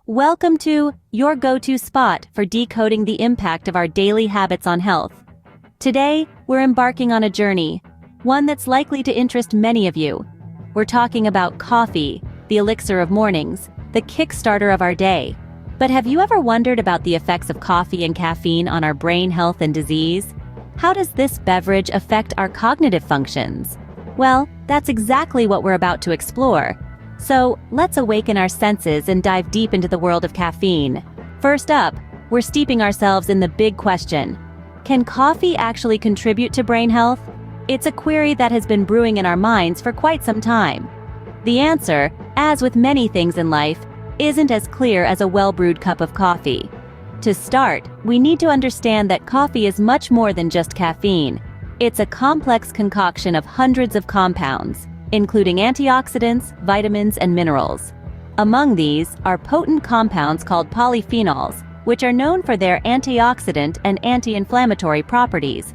Welcome to your go-to spot for decoding the impact of our daily habits on health. Today, we're embarking on a journey, one that's likely to interest many of you. We're talking about coffee, the elixir of mornings, the kickstarter of our day. But have you ever wondered about the effects of coffee and caffeine on our brain health and disease? How does this beverage affect our cognitive functions? Well, that's exactly what we're about to explore. So, let's awaken our senses and dive deep into the world of caffeine. First up, we're steeping ourselves in the big question. Can coffee actually contribute to brain health? It's a query that has been brewing in our minds for quite some time. The answer, as with many things in life, isn't as clear as a well-brewed cup of coffee. To start, we need to understand that coffee is much more than just caffeine. It's a complex concoction of hundreds of compounds, including antioxidants, vitamins, and minerals. Among these are potent compounds called polyphenols, which are known for their antioxidant and anti-inflammatory properties.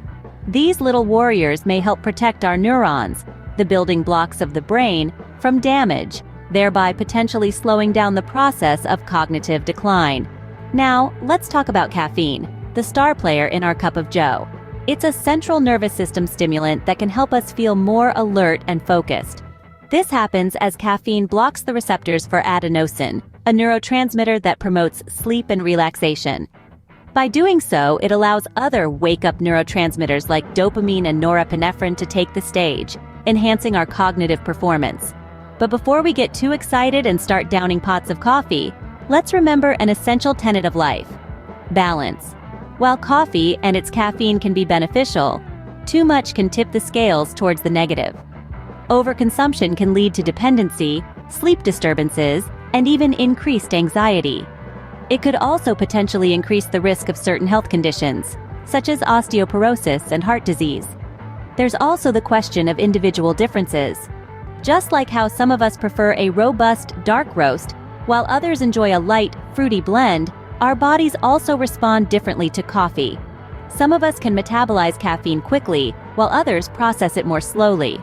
These little warriors may help protect our neurons, the building blocks of the brain, from damage, thereby potentially slowing down the process of cognitive decline. Now, let's talk about caffeine, the star player in our cup of joe. It's a central nervous system stimulant that can help us feel more alert and focused. This happens as caffeine blocks the receptors for adenosine, a neurotransmitter that promotes sleep and relaxation. By doing so, it allows other wake-up neurotransmitters like dopamine and norepinephrine to take the stage, enhancing our cognitive performance. But before we get too excited and start downing pots of coffee, let's remember an essential tenet of life: balance. While coffee and its caffeine can be beneficial, too much can tip the scales towards the negative. Overconsumption can lead to dependency, sleep disturbances, and even increased anxiety. It could also potentially increase the risk of certain health conditions, such as osteoporosis and heart disease. There's also the question of individual differences. Just like how some of us prefer a robust, dark roast, while others enjoy a light, fruity blend, our bodies also respond differently to coffee. Some of us can metabolize caffeine quickly, while others process it more slowly.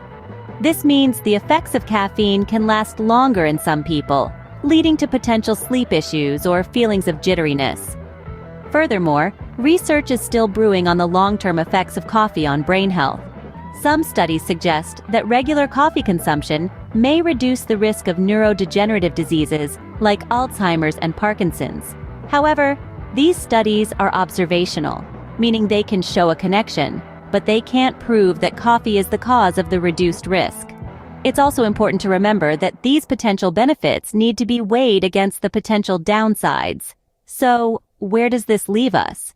This means the effects of caffeine can last longer in some people, leading to potential sleep issues or feelings of jitteriness. Furthermore, research is still brewing on the long-term effects of coffee on brain health. Some studies suggest that regular coffee consumption may reduce the risk of neurodegenerative diseases like Alzheimer's and Parkinson's. However, these studies are observational, meaning they can show a connection, but they can't prove that coffee is the cause of the reduced risk. It's also important to remember that these potential benefits need to be weighed against the potential downsides. So, where does this leave us?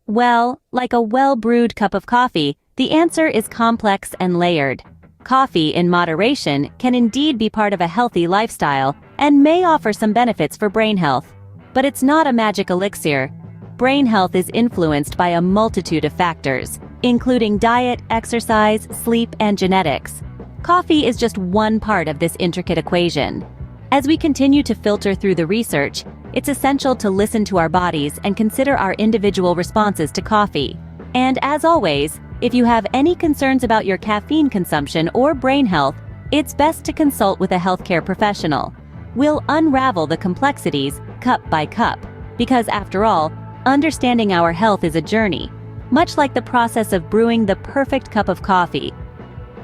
Well, like a well-brewed cup of coffee, the answer is complex and layered. Coffee in moderation can indeed be part of a healthy lifestyle and may offer some benefits for brain health. But it's not a magic elixir. Brain health is influenced by a multitude of factors, including diet, exercise, sleep, and genetics. Coffee is just one part of this intricate equation. As we continue to filter through the research, it's essential to listen to our bodies and consider our individual responses to coffee. And as always, if you have any concerns about your caffeine consumption or brain health, it's best to consult with a healthcare professional. We'll unravel the complexities cup by cup, because after all, understanding our health is a journey, much like the process of brewing the perfect cup of coffee.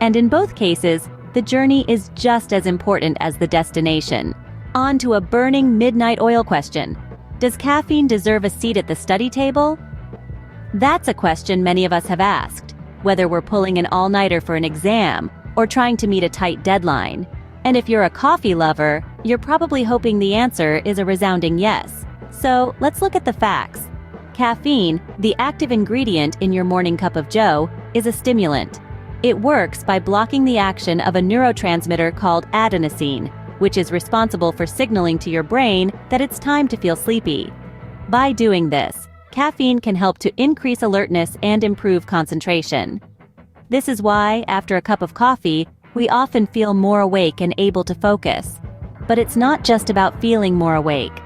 And in both cases, the journey is just as important as the destination. On to a burning midnight oil question. Does caffeine deserve a seat at the study table? That's a question many of us have asked, whether we're pulling an all-nighter for an exam or trying to meet a tight deadline. And if you're a coffee lover, you're probably hoping the answer is a resounding yes. So, let's look at the facts. Caffeine, the active ingredient in your morning cup of joe, is a stimulant. It works by blocking the action of a neurotransmitter called adenosine, which is responsible for signaling to your brain that it's time to feel sleepy. By doing this, caffeine can help to increase alertness and improve concentration. This is why, after a cup of coffee, we often feel more awake and able to focus. But it's not just about feeling more awake.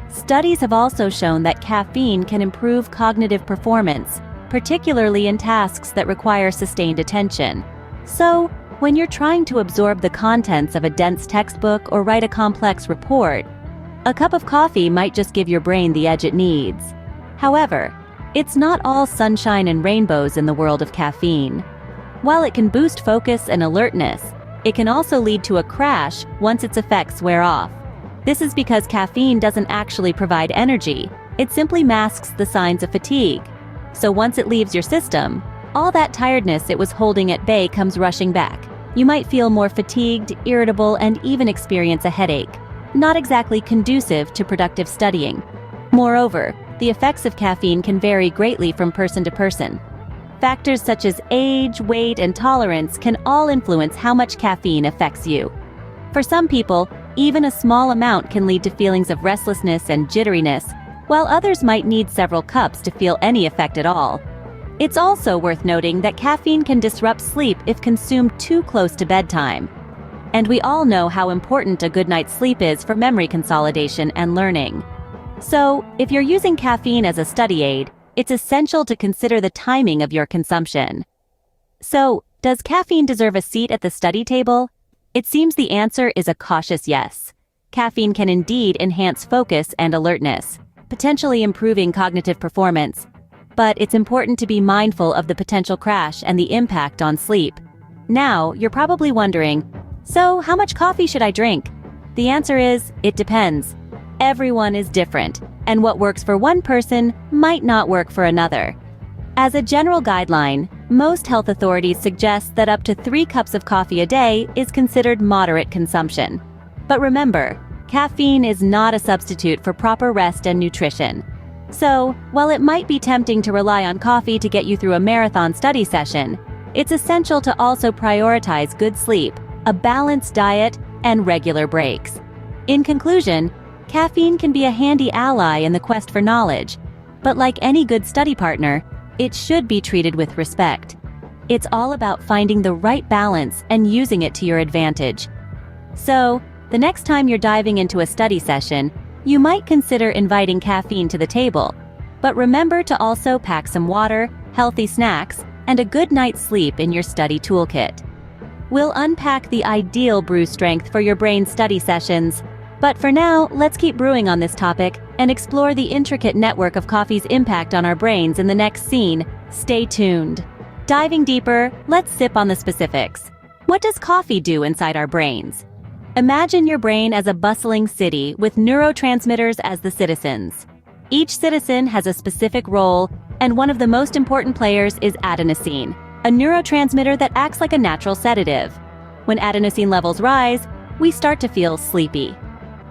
Studies have also shown that caffeine can improve cognitive performance, particularly in tasks that require sustained attention. So, when you're trying to absorb the contents of a dense textbook or write a complex report, A cup of coffee might just give your brain the edge it needs. However, it's not all sunshine and rainbows in the world of caffeine. While it can boost focus and alertness, it can also lead to a crash once its effects wear off. This is because caffeine doesn't actually provide energy, it simply masks the signs of fatigue. So once it leaves your system, all that tiredness it was holding at bay comes rushing back. You might feel more fatigued, irritable, and even experience a headache. Not exactly conducive to productive studying. Moreover, the effects of caffeine can vary greatly from person to person. Factors such as age, weight, and tolerance can all influence how much caffeine affects you. For some people, even a small amount can lead to feelings of restlessness and jitteriness, while others might need several cups to feel any effect at all. It's also worth noting that caffeine can disrupt sleep if consumed too close to bedtime. And we all know how important a good night's sleep is for memory consolidation and learning. So, if you're using caffeine as a study aid, it's essential to consider the timing of your consumption. So, does caffeine deserve a seat at the study table? It seems the answer is a cautious yes. Caffeine can indeed enhance focus and alertness, potentially improving cognitive performance. But it's important to be mindful of the potential crash and the impact on sleep. Now, you're probably wondering, so how much coffee should I drink? The answer is, it depends. Everyone is different, and what works for one person might not work for another. As a general guideline, most health authorities suggest that up to 3 cups of coffee a day is considered moderate consumption. But remember, caffeine is not a substitute for proper rest and nutrition. So, while it might be tempting to rely on coffee to get you through a marathon study session, it's essential to also prioritize good sleep, a balanced diet, and regular breaks. In conclusion, caffeine can be a handy ally in the quest for knowledge, but like any good study partner, it should be treated with respect. It's all about finding the right balance and using it to your advantage. So, the next time you're diving into a study session, you might consider inviting caffeine to the table, but remember to also pack some water, healthy snacks, and a good night's sleep in your study toolkit. We'll unpack the ideal brew strength for your brain study sessions, but for now, let's keep brewing on this topic and explore the intricate network of coffee's impact on our brains in the next scene. Stay tuned. Diving deeper, let's sip on the specifics. What does coffee do inside our brains? Imagine your brain as a bustling city with neurotransmitters as the citizens. Each citizen has a specific role, and one of the most important players is adenosine, a neurotransmitter that acts like a natural sedative. When adenosine levels rise, we start to feel sleepy.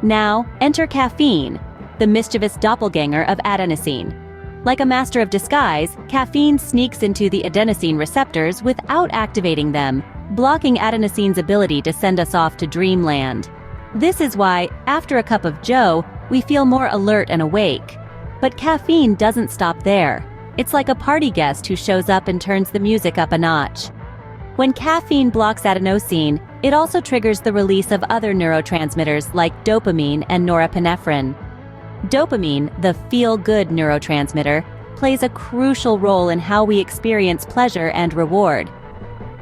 Now, enter caffeine, the mischievous doppelganger of adenosine. Like a master of disguise, caffeine sneaks into the adenosine receptors without activating them, blocking adenosine's ability to send us off to dreamland. This is why, after a cup of joe, we feel more alert and awake. But caffeine doesn't stop there. It's like a party guest who shows up and turns the music up a notch. When caffeine blocks adenosine, it also triggers the release of other neurotransmitters like dopamine and norepinephrine. Dopamine, the feel-good neurotransmitter, plays a crucial role in how we experience pleasure and reward.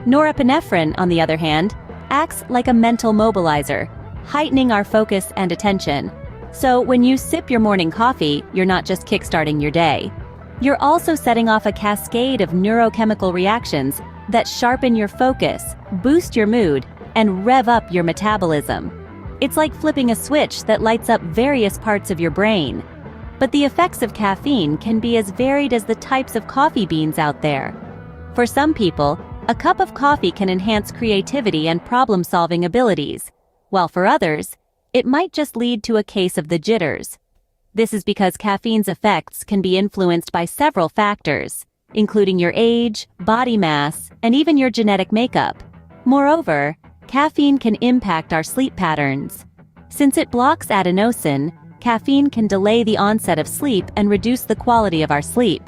Norepinephrine, on the other hand, acts like a mental mobilizer, heightening our focus and attention. So when you sip your morning coffee, you're not just kickstarting your day. You're also setting off a cascade of neurochemical reactions that sharpen your focus, boost your mood, and rev up your metabolism. It's like flipping a switch that lights up various parts of your brain. But the effects of caffeine can be as varied as the types of coffee beans out there. For some people, a cup of coffee can enhance creativity and problem-solving abilities, while for others, it might just lead to a case of the jitters. This is because caffeine's effects can be influenced by several factors, including your age, body mass, and even your genetic makeup. Moreover, caffeine can impact our sleep patterns. Since it blocks adenosine, caffeine can delay the onset of sleep and reduce the quality of our sleep.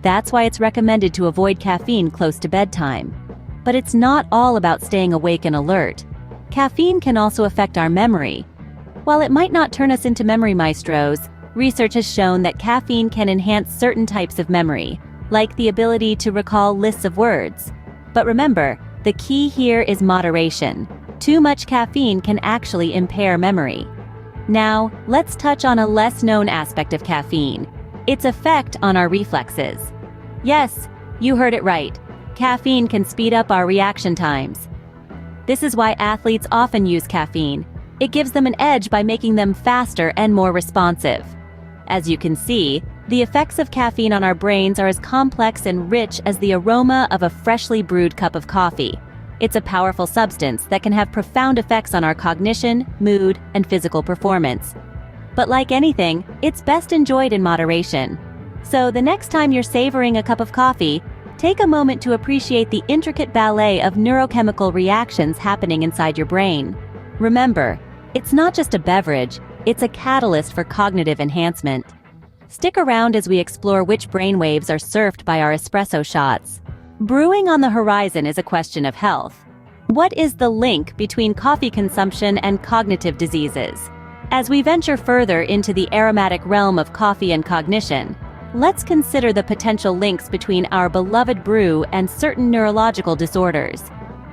That's why it's recommended to avoid caffeine close to bedtime. But it's not all about staying awake and alert. Caffeine can also affect our memory. While it might not turn us into memory maestros, research has shown that caffeine can enhance certain types of memory, like the ability to recall lists of words. But remember, the key here is moderation. Too much caffeine can actually impair memory. Now, let's touch on a less-known aspect of caffeine: its effect on our reflexes. Yes, you heard it right. Caffeine can speed up our reaction times. This is why athletes often use caffeine. It gives them an edge by making them faster and more responsive. As you can see, the effects of caffeine on our brains are as complex and rich as the aroma of a freshly brewed cup of coffee. It's a powerful substance that can have profound effects on our cognition, mood, and physical performance. But like anything, it's best enjoyed in moderation. So the next time you're savoring a cup of coffee, take a moment to appreciate the intricate ballet of neurochemical reactions happening inside your brain. Remember, it's not just a beverage, it's a catalyst for cognitive enhancement. Stick around as we explore which brainwaves are surfed by our espresso shots. Brewing on the horizon is a question of health. What is the link between coffee consumption and cognitive diseases? As we venture further into the aromatic realm of coffee and cognition, let's consider the potential links between our beloved brew and certain neurological disorders.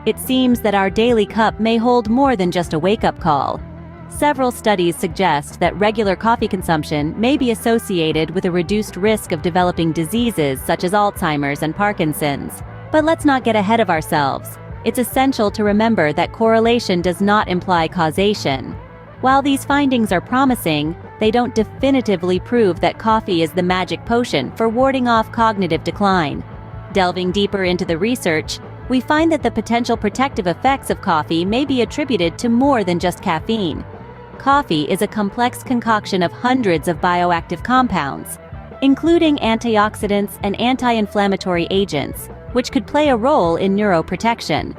It seems that our daily cup may hold more than just a wake-up call. Several studies suggest that regular coffee consumption may be associated with a reduced risk of developing diseases such as Alzheimer's and Parkinson's. But let's not get ahead of ourselves. It's essential to remember that correlation does not imply causation. While these findings are promising, they don't definitively prove that coffee is the magic potion for warding off cognitive decline. Delving deeper into the research, we find that the potential protective effects of coffee may be attributed to more than just caffeine. Coffee is a complex concoction of hundreds of bioactive compounds, including antioxidants and anti-inflammatory agents, which could play a role in neuroprotection.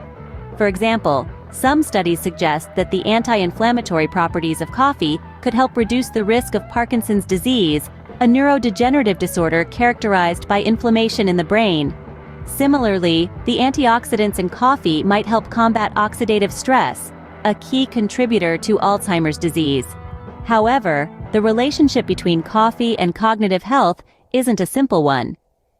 For example, some studies suggest that the anti-inflammatory properties of coffee could help reduce the risk of Parkinson's disease, a neurodegenerative disorder characterized by inflammation in the brain. Similarly, the antioxidants in coffee might help combat oxidative stress, a key contributor to Alzheimer's disease. However, the relationship between coffee and cognitive health isn't a simple one.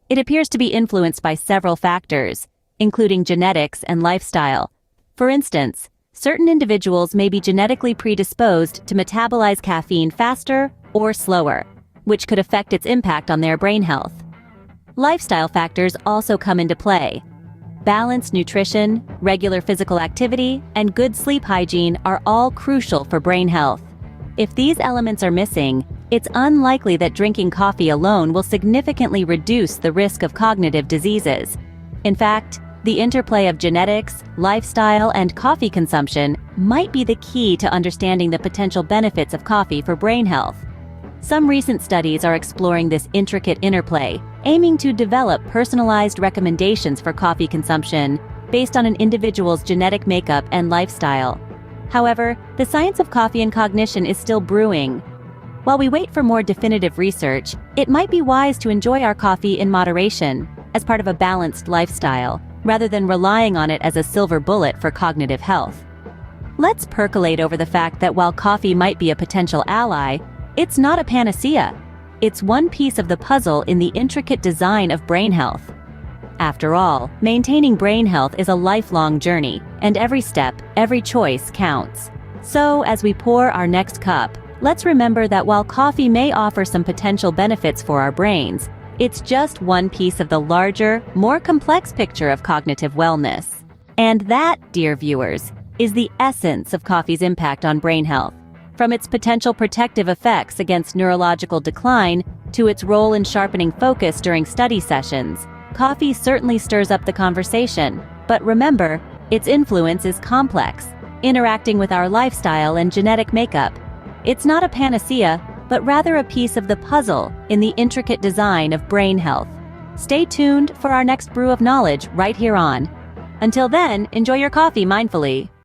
It appears to be influenced by several factors, including genetics and lifestyle. For instance, certain individuals may be genetically predisposed to metabolize caffeine faster or slower, which could affect its impact on their brain health. Lifestyle factors also come into play. Balanced nutrition, regular physical activity, and good sleep hygiene are all crucial for brain health. If these elements are missing, it's unlikely that drinking coffee alone will significantly reduce the risk of cognitive diseases. In fact, the interplay of genetics, lifestyle, and coffee consumption might be the key to understanding the potential benefits of coffee for brain health. Some recent studies are exploring this intricate interplay, aiming to develop personalized recommendations for coffee consumption based on an individual's genetic makeup and lifestyle. However, the science of coffee and cognition is still brewing. While we wait for more definitive research, it might be wise to enjoy our coffee in moderation, as part of a balanced lifestyle, rather than relying on it as a silver bullet for cognitive health. Let's percolate over the fact that while coffee might be a potential ally, it's not a panacea. It's one piece of the puzzle in the intricate design of brain health. After all, maintaining brain health is a lifelong journey, and every step, every choice counts. So, as we pour our next cup, let's remember that while coffee may offer some potential benefits for our brains, it's just one piece of the larger, more complex picture of cognitive wellness. And that, dear viewers, is the essence of coffee's impact on brain health. From its potential protective effects against neurological decline to its role in sharpening focus during study sessions, coffee certainly stirs up the conversation. But remember, its influence is complex, interacting with our lifestyle and genetic makeup. It's not a panacea, but rather a piece of the puzzle in the intricate design of brain health. Stay tuned for our next brew of knowledge right here on. Until then, enjoy your coffee mindfully.